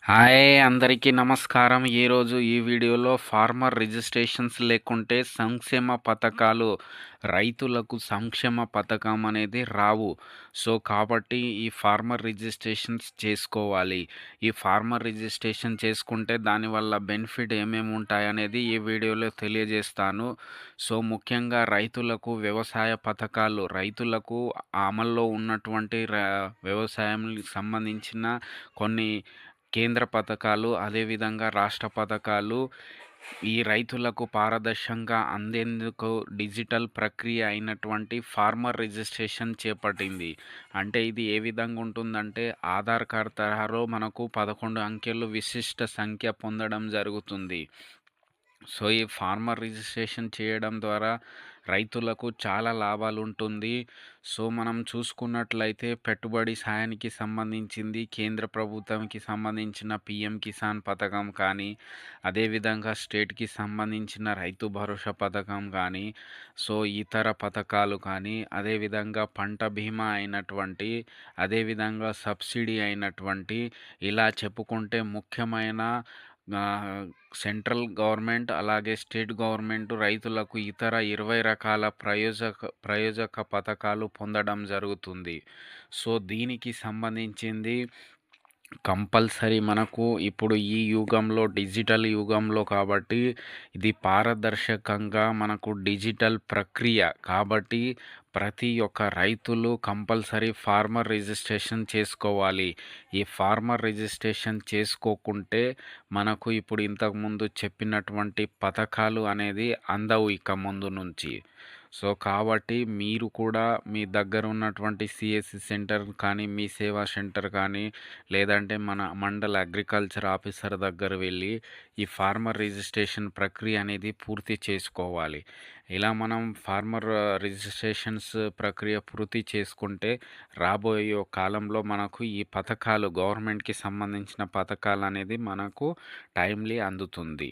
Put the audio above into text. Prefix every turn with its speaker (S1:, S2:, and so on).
S1: Hi అందరికీ నమస్కారం. ఈరోజు ఈ వీడియోలో ఫార్మర్ రిజిస్ట్రేషన్స్ లేకుంటే సంక్షేమ పథకాలు రైతులకు సంక్షేమ పథకం అనేది రావు. సో, కాబట్టి ఈ ఫార్మర్ రిజిస్ట్రేషన్స్ చేసుకోవాలి. ఈ ఫార్మర్ రిజిస్ట్రేషన్ చేసుకుంటే దానివల్ల బెనిఫిట్ ఏమేమి ఉంటాయనేది ఈ వీడియోలో తెలియజేస్తాను. సో, ముఖ్యంగా రైతులకు వ్యవసాయ పథకాలు, రైతులకు అమల్లో ఉన్నటువంటి వ్యవసాయంకి సంబంధించిన కొన్ని కేంద్ర పథకాలు, అదేవిధంగా రాష్ట్ర పథకాలు ఈ రైతులకు పారదర్శకంగా అందేందుకు డిజిటల్ ప్రక్రియ అయినటువంటి ఫార్మర్ రిజిస్ట్రేషన్ చేపట్టింది. అంటే ఇది ఏ విధంగా ఉంటుందంటే ఆధార్ కార్డ్ తరహాలో మనకు 11 అంకెలు విశిష్ట సంఖ్య పొందడం జరుగుతుంది. సో, ఈ ఫార్మర్ రిజిస్ట్రేషన్ చేయడం ద్వారా రైతులకు చాలా లాభాలుంటుంది. సో, మనం చూసుకున్నట్లయితే పెట్టుబడి సాయానికి సంబంధించింది కేంద్ర ప్రభుత్వంకి సంబంధించిన పీఎం కిసాన్ పథకం కానీ, అదేవిధంగా స్టేట్‌కి సంబంధించిన రైతు భరోసా పథకం కానీ, సో, ఇతర పథకాలు కానీ, అదేవిధంగా పంట బీమా అయినటువంటి, అదేవిధంగా సబ్సిడీ అయినటువంటి ఇలా చెప్పుకుంటే ముఖ్యమైన సెంట్రల్ గవర్నమెంట్ అలాగే స్టేట్ గవర్నమెంట్ రైతులకు ఇతర 20 రకాల ప్రయోజక పథకాలు పొందడం జరుగుతుంది. సో, దీనికి సంబంధించింది కంపల్సరీ మనకు ఇప్పుడు ఈ యుగంలో డిజిటల్ యుగంలో కాబట్టి ఇది పారదర్శకంగా మనకు డిజిటల్ ప్రక్రియ కాబట్టి ప్రతి ఒక్క రైతులు కంపల్సరీ ఫార్మర్ రిజిస్ట్రేషన్ చేసుకోవాలి. ఈ ఫార్మర్ రిజిస్ట్రేషన్ చేసుకోకుంటే మనకు ఇప్పుడు ఇంతకుముందు చెప్పినటువంటి పథకాలు అనేది అందవు ఇక ముందు నుంచి. సో, కాబట్టి మీరు కూడా మీ దగ్గర ఉన్నటువంటి సిఎస్సి సెంటర్ కానీ, మీ సేవా సెంటర్ కానీ, లేదంటే మన మండల అగ్రికల్చర్ ఆఫీసర్ దగ్గర వెళ్ళి ఈ ఫార్మర్ రిజిస్ట్రేషన్ ప్రక్రియ అనేది పూర్తి చేసుకోవాలి. ఇలా మనం ఫార్మర్ రిజిస్ట్రేషన్స్ ప్రక్రియ పూర్తి చేసుకుంటే రాబోయే కాలంలో మనకు ఈ పథకాలు గవర్నమెంట్‌కి సంబంధించిన పథకాలనేది మనకు టైమ్‌లీ అందుతుంది.